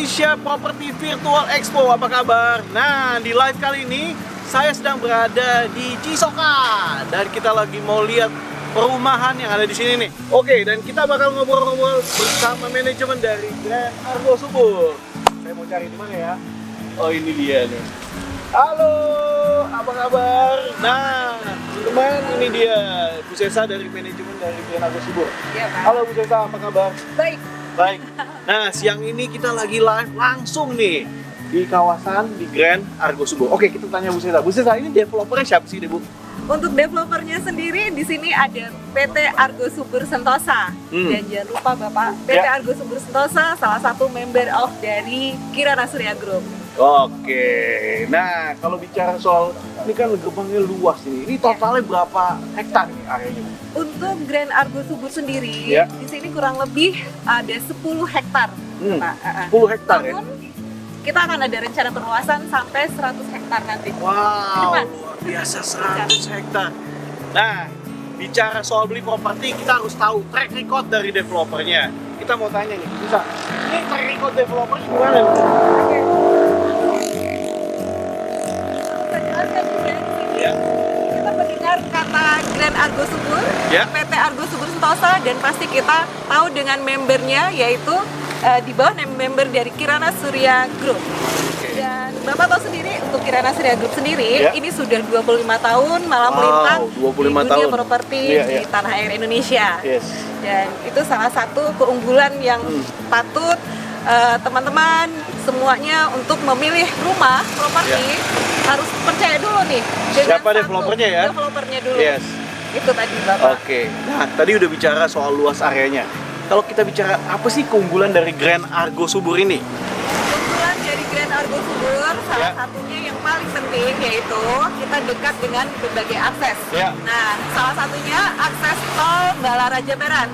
Indonesia Property Virtual Expo, apa kabar? Nah, di live kali ini saya sedang berada di Cisoka dan kita lagi mau lihat perumahan yang ada di sini nih. Oke, dan kita bakal ngobrol-ngobrol bersama manajemen dari Grand Argo Subur. Saya mau cari di mana ya? Oh, ini dia nih. Halo, apa kabar? Nah, teman, ini dia Bu Sesa dari manajemen dari Grand Argo Subur. Ya, Pak. Halo Bu Sesa, apa kabar? Baik. Baik. Nah, siang ini kita lagi live langsung nih di kawasan di Grand Argo Subur. Oke, kita tanya Bu Sesa. Bu Sesa, ini developernya siapa sih, Bu? Untuk developernya sendiri di sini ada PT Argo Subur Sentosa. Dan jangan lupa Bapak, PT Ya. Argo Subur Sentosa salah satu member of dari Kirana Surya Group. Oke. Nah, kalau bicara soal ini kan gerbangnya luas ini. Ini totalnya berapa hektar nih areanya? Untuk Grand Argo Subur sendiri, Ya. di sini kurang lebih ada 10 hektar. Pak. 10 hektar ya? Namun, kita akan ada rencana perluasan sampai 100 hektar nanti. Wow, Depan. luar biasa 100 hektar. Nah, bicara soal beli properti, kita harus tahu track record dari developernya. Kita mau tanya nih, bisa? Ini track record developernya gimana? Oke. Saya jelaskan juga di sini. Ya. Kita mendengar kata Grand Argo Subur, Ya. PT Argo Subur Sentosa, dan pasti kita tahu dengan membernya, yaitu di bawah member dari Kirana Surya Group. Dan Bapak tahu sendiri, untuk Kirana Surya Group sendiri, Ya. ini sudah 25 tahun malam Wow, melintang 25 di dunia tahun. properti Iya, di iya. tanah air Indonesia. Yes. Dan itu salah satu keunggulan yang patut teman-teman semuanya untuk memilih rumah properti harus percaya dulu nih dengan Siapa developernya ya? Developernya dulu. Yes. Itu tadi Bapak. Oke. Nah, tadi udah bicara soal luas areanya. Kalau kita bicara apa sih keunggulan dari Grand Argo Subur ini? Keunggulan dari Grand Argo Subur salah Ya. satunya yang paling penting yaitu kita dekat dengan berbagai akses. Ya. Nah, salah satunya akses tol Balaraja Peran.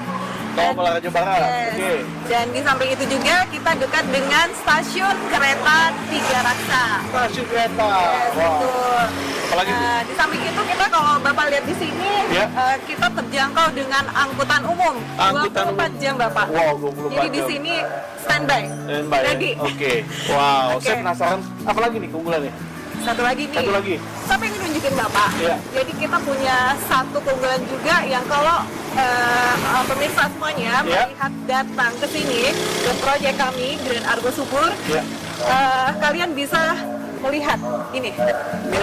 Tol Balaraja Barat. Yes. Oke. Dan di samping itu juga kita dekat dengan stasiun kereta Tiga Raksa. Stasiun kereta. Yes, Wow. betul. Apalagi Bu? Di samping itu kita kalau Bapak lihat di sini, Ya. kita terjangkau dengan angkutan umum. Angkutan 24 jam Bapak. Wow, 24 Jadi di jam. sini standby. Standby ya? Ready. Oke. Wow, Oke. saya penasaran. Apa lagi nih keunggulannya? Satu lagi nih. Satu lagi. Saya pengen nunjukin Bapak. Ya. Jadi kita punya satu keunggulan juga yang kalau pemirsa semuanya Ya. melihat datang ke sini ke proyek kami Grand Argo Subur, Ya. kalian bisa melihat ini.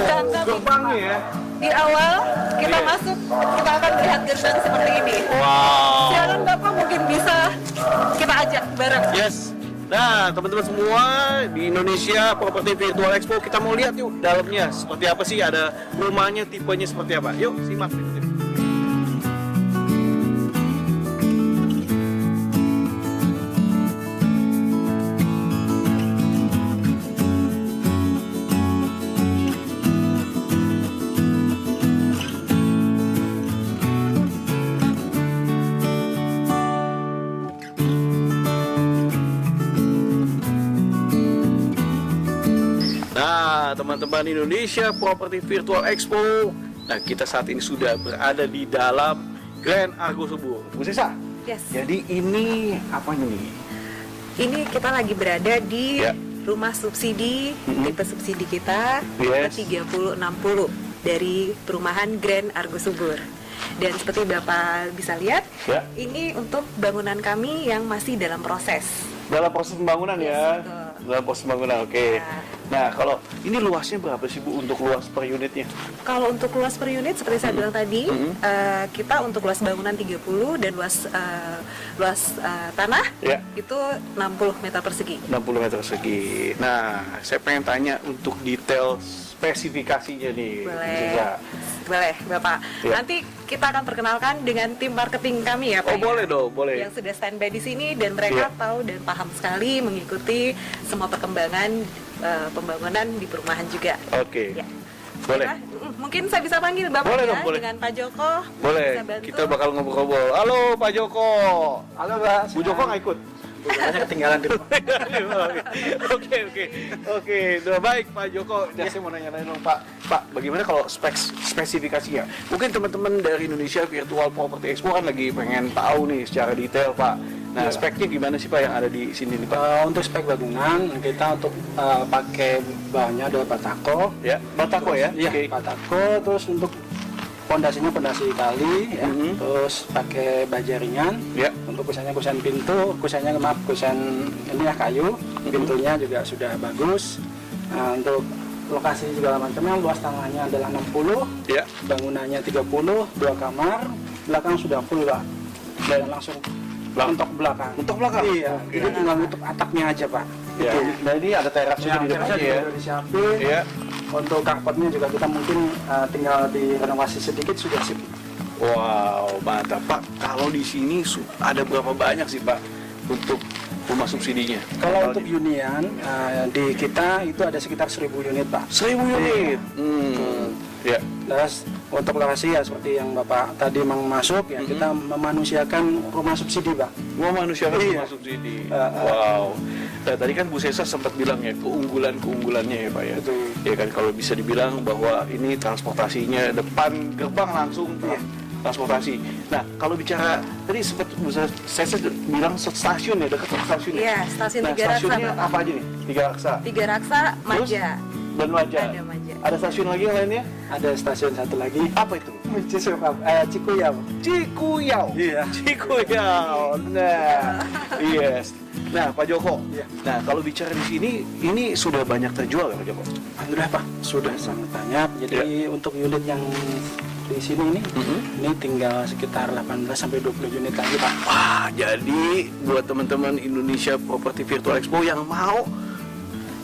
Dan Gerbangnya ya. di awal kita Iya. masuk, kita akan melihat gerbang seperti ini. Wow. Silakan Bapak mungkin bisa kita ajak bareng. Yes. Nah, teman-teman semua di Indonesia Property Virtual Expo, kita mau lihat yuk dalamnya seperti apa sih, ada rumahnya, tipenya seperti apa. Yuk, simak. Nah, teman-teman Indonesia Property Virtual Expo. Nah, kita saat ini sudah berada di dalam Grand Argo Subur. Bu Sesa, Yes. jadi ini apa nih? Ini kita lagi berada di Ya. rumah subsidi, tipe subsidi kita, Yes. 3060 dari perumahan Grand Argo Subur. Dan seperti Bapak bisa lihat, Ya. ini untuk bangunan kami yang masih dalam proses. Dalam proses pembangunan Yes, ya. betul. Dalam proses pembangunan, oke. Ya. Nah, kalau ini luasnya berapa sih Bu untuk luas per unitnya? Kalau untuk luas per unit seperti saya bilang tadi, kita untuk luas bangunan 30 dan luas tanah Ya. itu 60 meter persegi. 60 meter persegi. Nah, saya pengen tanya untuk detail spesifikasinya nih. Bu Boleh. Sesa. Boleh, Bapak. Ya. Nanti kita akan perkenalkan dengan tim marketing kami ya, Pak. Oh, boleh dong, boleh. Yang sudah standby di sini dan mereka Ya. tahu dan paham sekali mengikuti semua perkembangan pembangunan di perumahan juga. Oke. Ya. Boleh. Baiklah, mungkin saya bisa panggil Bapak Boleh ya dong, boleh. dengan Pak Joko. Boleh, Bisa bantu. kita bakal ngobrol-ngobrol. Halo Pak Joko. Halo Mbak, Bu Joko nggak ikut? Banyak ketinggalan di rumah. Oke. Udah baik Pak Joko. Dan saya mau nanya-nanya dong Pak, bagaimana kalau spesifikasinya? Mungkin teman-teman dari Indonesia Virtual Property Expo kan lagi pengen tahu nih secara detail Pak. Nah, Iya, Pak. speknya gimana sih Pak yang ada di sini nih Pak? Untuk spek bangunan kita untuk pakai bahannya adalah batako. Ya, batako ya? Iya, Oke. batako. Terus untuk pondasinya pondasi tali, ya. Mhm. Terus pakai baja ringan. Ya. Untuk kusen pintu, kusen ini ya kayu. Pintunya juga sudah bagus. Nah, untuk lokasi segala macamnya, luas tanahnya adalah 60, Ya. bangunannya 30, 2 kamar, belakang sudah full Pak. Dan langsung untuk belakang. Untuk belakang? Iya, Oke. jadi tinggal nutup atapnya aja Pak. Ya. Itu. Nah, ini ada terasnya Ya, di depannya terasnya ya. juga udah disiapin. Iya. Untuk carportnya juga kita mungkin tinggal direnovasi sedikit sudah sip. Wow, mantap Pak. Kalau di sini ada berapa banyak sih Pak untuk rumah subsidinya? Kalau untuk hunian di kita itu ada sekitar 1000 unit Pak. 1000 unit. Ya. Terus untuk lokasi ya seperti yang Bapak tadi masuk ya, kita memanusiakan rumah subsidi Pak. Gua manusia kan Iya. rumah subsidi. Wow. Nah, tadi kan Bu Sesa sempat bilang ya keunggulannya ya Pak ya. Betul. Ya kan kalau bisa dibilang bahwa ini transportasinya depan gerbang langsung transportasi. Nah, kalau bicara tadi sempat Bu Sesa bilang stasiun ya, dekat stasiun ya. Iya, stasiun Nah, Tiga Raksa, stasiunnya Bapak. apa aja nih? Tiga Raksa. Tiga Raksa, Maja. Dan Maja. Ada Maja. Ada stasiun lagi yang lainnya? Ada stasiun satu lagi. Apa itu? Cikuyau. Cikuyau. Iya. Cikuyau. Nah, yes. Nah, Pak Joko. Iya. Nah, kalau bicara di sini, ini sudah banyak terjual ya Pak Joko? Alhamdulillah Pak, sudah sangat banyak. Jadi untuk unit yang di sini ini tinggal sekitar 18 sampai 20 unit lagi Pak. Wah, jadi buat teman-teman Indonesia Property Virtual Expo yang mau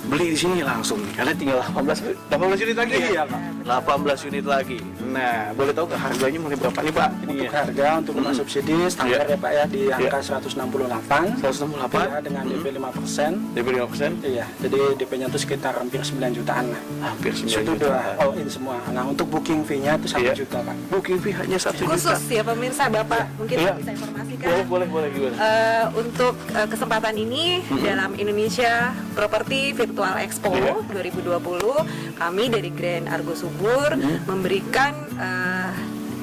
beli di sini langsung nih, karena tinggal 18 unit lagi. Iya, Pak. 18 unit lagi. Nah, boleh tahu nggak harganya mulai berapa nih Pak? Untuk harga untuk rumah subsidi standar ya Pak ya di angka 168. 168 Ya, dengan DP 5%. DP 5%, Iya, jadi DP-nya itu sekitar hampir 9 jutaan lah. hampir 9 Itu juta. udah all in semua. Nah, untuk booking fee-nya itu 1 Iya. juta Pak. Booking fee hanya 1 juta. Khusus ya pemirsa, Bapak mungkin Iya. bisa informasikan. Boleh gimana? Untuk kesempatan ini dalam Indonesia Property Virtual Expo Iya. 2020 kami dari Grand Argo Subur memberikan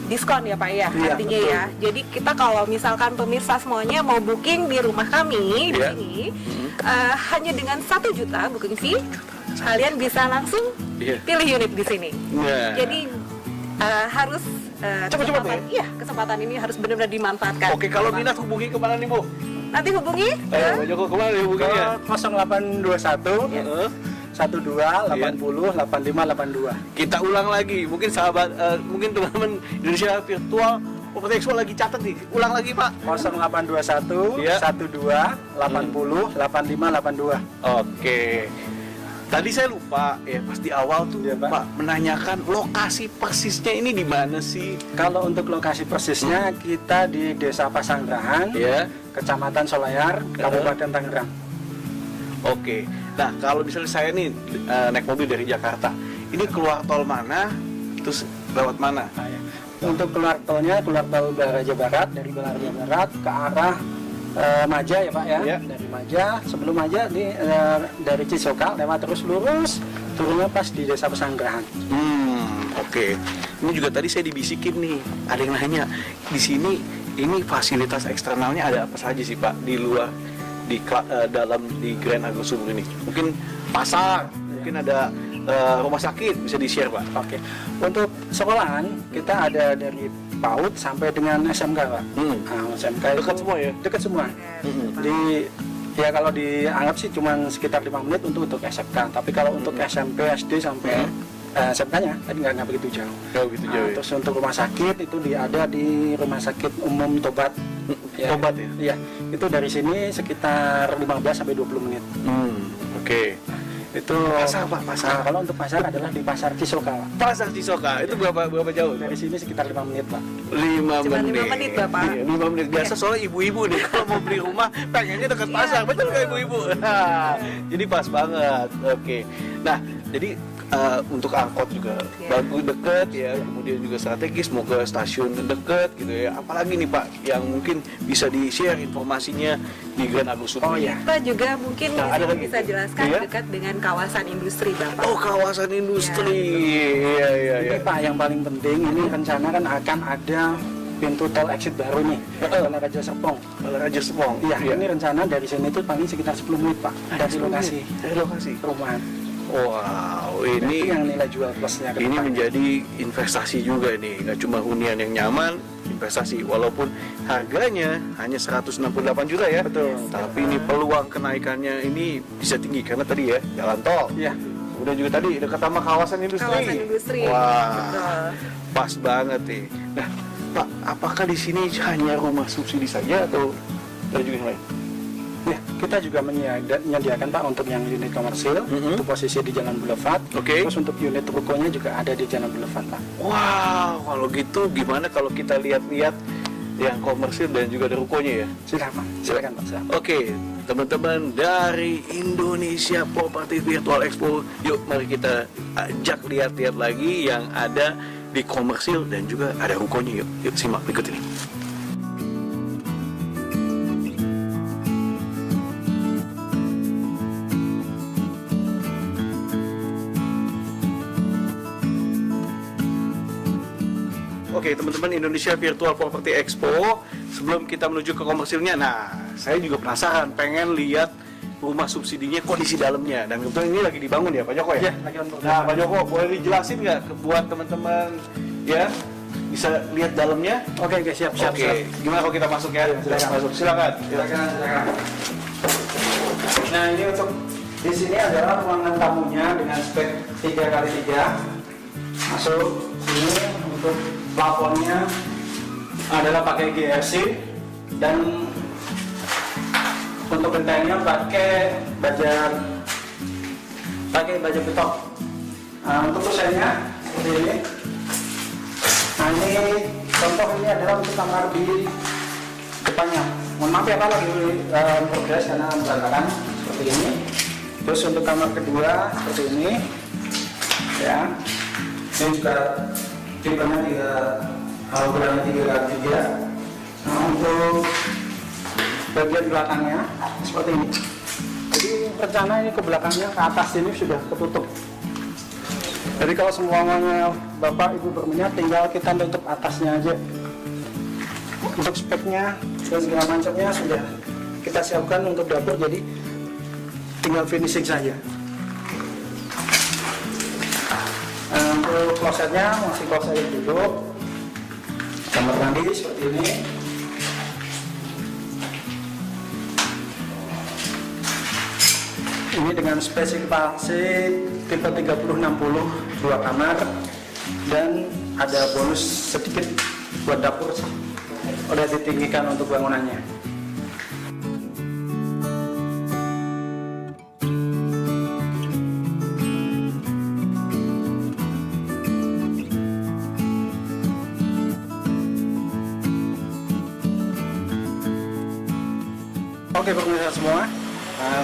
diskon ya Pak ya, Iya, artinya betul. ya. Jadi kita kalau misalkan pemirsa semuanya mau booking di rumah kami di Iya. sini hanya dengan 1 juta booking fee, kalian bisa langsung Iya. pilih unit di sini. Nah. Jadi harus Cepat-cepat kesempatan, iya kesempatan ini harus benar-benar dimanfaatkan. Oke, kalau minat hubungi kemana nih Bu? Nanti hubungi Ayo, Pak Joko kemana nih hubunginya? Ke 0821 Heeh. 12 80 85 82. Kita ulang lagi, mungkin sahabat, mungkin teman-teman Indonesia Virtual Property Expo lagi catat nih. Ulang lagi Pak. 0821 Iya. 12 80 85 82. Oke. Tadi saya lupa ya, pas di awal tuh Iya, Pak. Pak menanyakan lokasi persisnya ini di mana sih? Kalau untuk lokasi persisnya kita di Desa Pasanggerahan, Ya. Kecamatan Solayar, Kabupaten Tangerang. Oke. Nah, kalau misalnya saya nih naik mobil dari Jakarta, ini keluar tol mana? Terus lewat mana? Nah, ya. Untuk keluar tolnya, keluar tol Baraja Barat, dari Baraja Barat ke arah Maja ya Pak ya. Iya. Dari Maja, sebelum Maja dari Cisoka lewat terus lurus, turunnya pas di Desa Pasanggerahan. Oke. Ini juga tadi saya dibisikin nih, ada yang nanya di sini ini fasilitas eksternalnya ada apa saja sih Pak di luar dalam di Grand Argo Subur ini? Mungkin pasar, mungkin ada rumah sakit, bisa di-share Pak. Oke. Untuk sekolahan kita ada dari PAUD sampai dengan SMK Pak. Nah, SMK itu Dekat semua ya? Dekat semua. Di ya kalau dianggap sih cuma sekitar 5 menit untuk SMK. Tapi kalau untuk SMP, SD sampai SMK-nya tadi nggak begitu jauh. Jauh gitu Nah, jauh. Ya? terus untuk rumah sakit itu ada di Rumah Sakit Umum Tobat. Tobat ya? Iya. Itu dari sini sekitar 15 sampai 20 menit. Oke. Itu Pasar, Pak, pasar. Nah, kalau untuk pasar adalah di Pasar Cisoka, Pak. Pasar Cisoka itu berapa jauh? Dari sini sekitar 5 menit, Pak. 5 Cuma menit. 5 menit, Bapak. Iya, 5 menit. Biasa soalnya ibu-ibu nih kalau mau beli rumah pengennya dekat pasar. Betul nggak ibu-ibu? Nah, jadi pas banget. Oke. Nah, jadi untuk angkot juga bagus deket ya, kemudian juga strategis mau ke stasiun deket gitu ya. Apalagi nih Pak yang mungkin bisa di-share informasinya di Grand Argo Subur. Oh, iya. Kita juga mungkin Nah, ada lagi. bisa jelaskan Iya. dekat dengan kawasan industri Bapak. Oh, kawasan industri. Iya. Ini Pak yang paling penting, ini rencana kan akan ada pintu tol exit baru nih, Raja Serpong. Raja Serpong. Iya, ini rencana dari sini tuh paling sekitar 10 menit Pak dari lokasi. Dari lokasi Perumahan. Wow, Itu ini yang nilai jual plusnya ke ini depan. menjadi investasi juga nih, nggak cuma hunian yang nyaman, investasi walaupun harganya hanya 168 juta ya. Betul. Tapi ini peluang kenaikannya ini bisa tinggi karena tadi ya jalan tol. Iya. Udah juga tadi dekat sama kawasan industri. Kawasan industri. Wah, Betul. pas banget nih. Nah, Pak, apakah di sini hanya rumah subsidi saja atau ada juga yang lain? Ya, kita juga menyediakan Pak untuk yang unit komersil, Mhm. itu posisi di Jalan Boulevard. Oke. Terus untuk unit rukonya juga ada di Jalan Boulevard Pak. Wow, kalau gitu gimana kalau kita lihat-lihat yang komersil dan juga ada rukonya ya? Silakan Pak. Silakan. Oke, teman-teman dari Indonesia Property Virtual Expo, yuk mari kita ajak lihat-lihat lagi yang ada di komersil dan juga ada rukonya. Yuk simak berikut ini. Oke, teman-teman Indonesia Virtual Property Expo, sebelum kita menuju ke komersilnya, nah, saya juga penasaran, pengen lihat rumah subsidinya, kondisi dalamnya. Dan kebetulan ini lagi dibangun ya, Pak Joko ya? Iya, lagi on Nah, Pak Joko, boleh dijelasin nggak buat teman-teman ya bisa lihat dalamnya? Oke, siap. Oke, gimana kalau kita masuk ya? Silakan. Masuk, silakan. Silakan. Nah, ini untuk di sini adalah ruangan tamunya dengan spek 3x3. Masuk sini untuk plafonnya adalah pakai GRC dan untuk gentengnya pakai baja betok. Nah, untuk kusennya seperti ini. Nah, ini contoh ini adalah untuk kamar di depannya. Mohon maaf ya Pak, lagi progres karena berantakan seperti ini. Terus untuk kamar kedua seperti ini, ya. Ini juga tipenya ukurannya 3x3. Nah, untuk bagian belakangnya seperti ini. Jadi rencana ini ke belakangnya, ke atas ini sudah ketutup. Jadi kalau semuanya Bapak Ibu berminat, tinggal kita tutup atasnya aja. Untuk speknya dan segala macamnya sudah kita siapkan untuk dapur, jadi tinggal finishing saja. Untuk klosetnya masih kloset duduk, kamar mandi seperti ini. Ini dengan spesifikasi tipe 3060 2 kamar dan ada bonus sedikit buat dapur oleh ditinggikan untuk bangunannya. Oke pemirsa semua,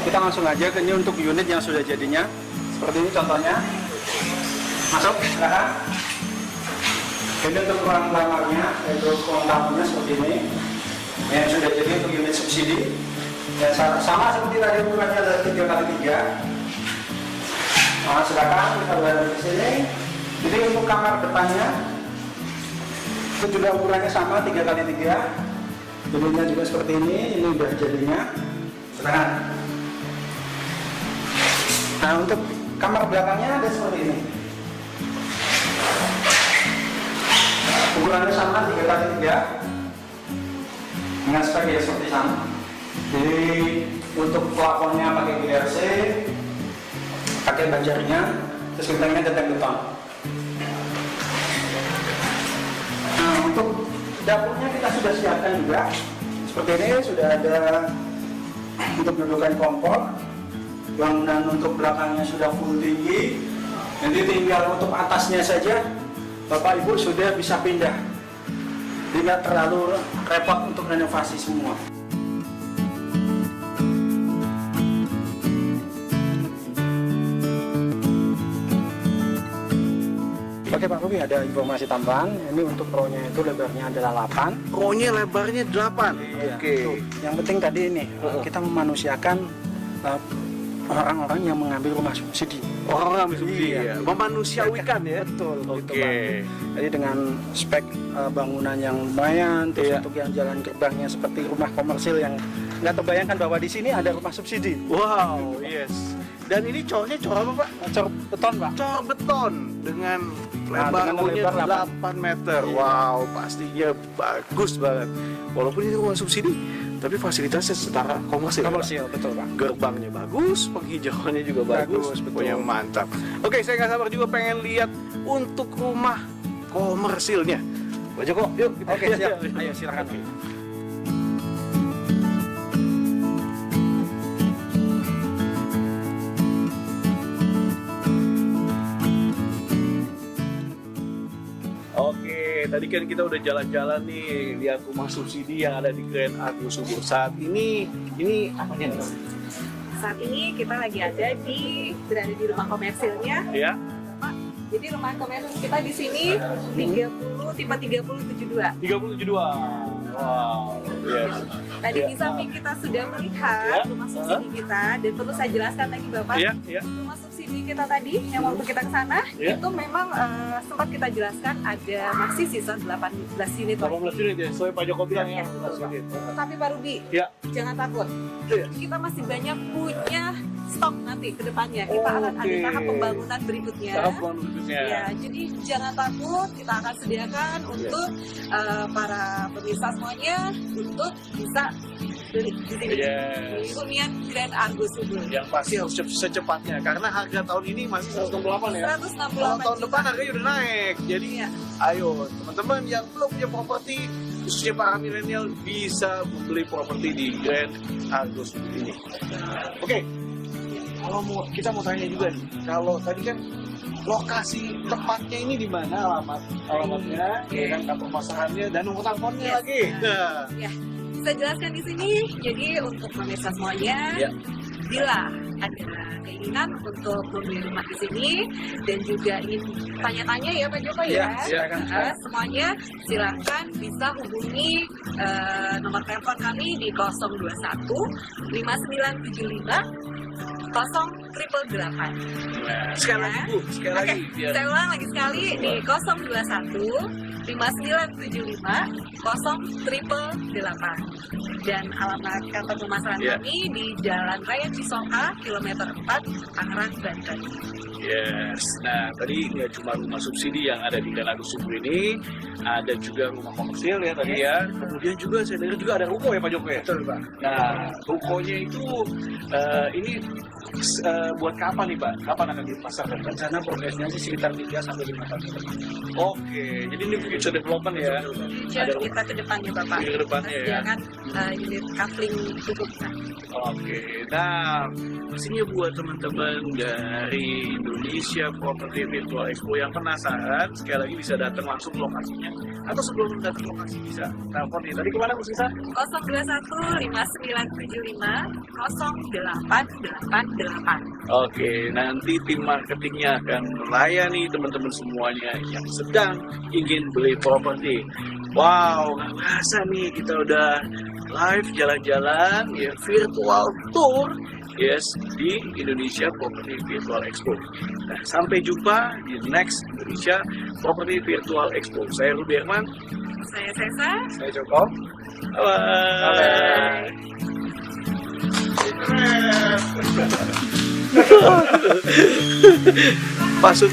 kita langsung aja ke ini untuk unit yang sudah jadinya. Seperti ini contohnya. Masuk, silakan. Ini untuk ruang kamarnya, yaitu ruang tamunya seperti ini. Yang sudah jadi untuk unit subsidi. Ya, sama seperti tadi ukurannya ada 3x3. Nah, silakan kita berada di sini. Jadi untuk kamar depannya itu juga ukurannya sama 3x3. Jadinya juga seperti ini udah jadinya. Silakan. Nah, untuk kamar belakangnya ada seperti ini. Ukurannya sama 3x3 dengan spek ya seperti sama. Jadi untuk plafonnya pakai GRC, pakai banjarnya, terus gentengnya genteng beton. Nah, untuk dapurnya kita sudah siapkan juga. Seperti ini sudah ada untuk dudukan kompor. Bangunan untuk belakangnya sudah full tinggi. Nanti tinggal untuk atasnya saja Bapak Ibu sudah bisa pindah. Tidak terlalu repot untuk renovasi semua. Oke Pak Ruby, ada informasi tambahan. Ini untuk row-nya itu lebarnya adalah 8. Row-nya lebarnya 8. Iya, Oke. tuh. Yang penting tadi ini kita memanusiakan orang-orang yang mengambil rumah subsidi. Orang ambil subsidi Iya. ya, memanusiawikan ya. Betul. Oke. Gitu, Bang. Jadi dengan spek bangunan yang lumayan, terus Iya. untuk yang jalan gerbangnya seperti rumah komersil yang nggak terbayangkan bahwa di sini ada rumah subsidi. Wow, yes. Dan ini cornya cor apa Pak? Cor beton, Pak. Cor beton dengan Nah, lebar dengan punya lebar 8 meter. Iya. Wow, pastinya bagus banget. Walaupun ini rumah subsidi, tapi fasilitasnya setara komersil. Komersil, betul, Pak. Gerbangnya bagus, penghijauannya juga bagus, Bagus, betul. pokoknya mantap. Oke, saya nggak sabar juga pengen lihat untuk rumah komersilnya. Pak Joko, yuk kita Oke, lihat. siap. Ayo silakan. Oke, tadi kan kita udah jalan-jalan nih lihat rumah subsidi yang ada di Grand Agus Subur. Saat ini apanya nih? Saat ini kita lagi berada di rumah komersilnya. Ya, Pak. Jadi rumah komersil kita di sini 30 tipe 3072. 372. Wow, yes. Tadi Ya. di samping kita sudah melihat Ya. rumah subsidi kita, dan perlu saya jelaskan lagi Bapak. Iya, iya. Rumah subsidi kita tadi yang waktu kita ke sana Ya. itu memang sempat kita jelaskan ada masih sisa 18 unit 18 lagi. unit ya, sesuai Pak Joko bilang ya. Ya, betul, 18 Pak. unit. Tapi Pak Ruby, Ya. jangan takut. Iya. Kita masih banyak punya stok nanti ke depannya. Kita akan ada Oke. tahap pembangunan berikutnya. Tahap berikutnya. Ya, jadi jangan takut, kita akan sediakan untuk para pemirsa semuanya untuk bisa beli di sini. Yes. Di hunian Grand Argus Subur. Yang pasti harus secepatnya karena harga tahun ini masih 168 ya. 168 Kalau tahun juta. depan harganya udah naik. Jadi Iya. ayo teman-teman yang belum punya properti, khususnya para milenial, bisa membeli properti di Grand Argus ini. Oke, kalau kita mau tanya juga nih, kalau tadi kan lokasi tepatnya ini di mana alamatnya, ya kan, kantor pemasarannya dan nomor teleponnya Yes. lagi. Nah, Ya, saya jelaskan di sini. Jadi untuk pemirsa semuanya, Ya. bila ada keinginan untuk membeli rumah di sini dan juga ingin tanya-tanya ya Pak Joko ya, silakan. semuanya silakan bisa hubungi nomor telepon kami di 021 5975 0888. sekali lagi Bu, sekali Oke, lagi biar saya ulang lagi sekali di 021 5975 0888. Dan alamat kantor pemasaran Ya. kami di Jalan Raya Cisoka, kilometer 4, Tangerang, Banten. Yes, nah tadi nggak cuma rumah subsidi yang ada di Grand Agus Subur ini, ada juga rumah komersil ya tadi ya. Kemudian juga saya dengar juga ada ruko ya Pak Joko ya. Betul, Pak. Nah, rukonya itu ini buat kapan nih Pak? Kapan akan dipasarkan? Rencana progresnya sih sekitar 3 sampai 5 tahun. Oke, jadi ini future development ya. Future Ada kita ke depannya Bapak. Ke depannya Kita ya. sediakan unit coupling cukup. Oke, nah pastinya buat teman-teman dari Indonesia Property Virtual Expo yang penasaran, sekali lagi bisa datang langsung ke lokasinya. Atau sebelum datang ke lokasi bisa telepon nih. Tadi kemana Bu Sisa? 021 5975 0888. Oke, nanti tim marketingnya akan melayani teman-teman semuanya yang sedang ingin beli properti. Wow, nggak kerasa nih kita udah live jalan-jalan ya, virtual tour yes di Indonesia Property Virtual Expo. Nah, sampai jumpa di next Indonesia Property Virtual Expo. Saya Ruby Herman. Saya Sesa. Saya Joko. Bye. Pasut.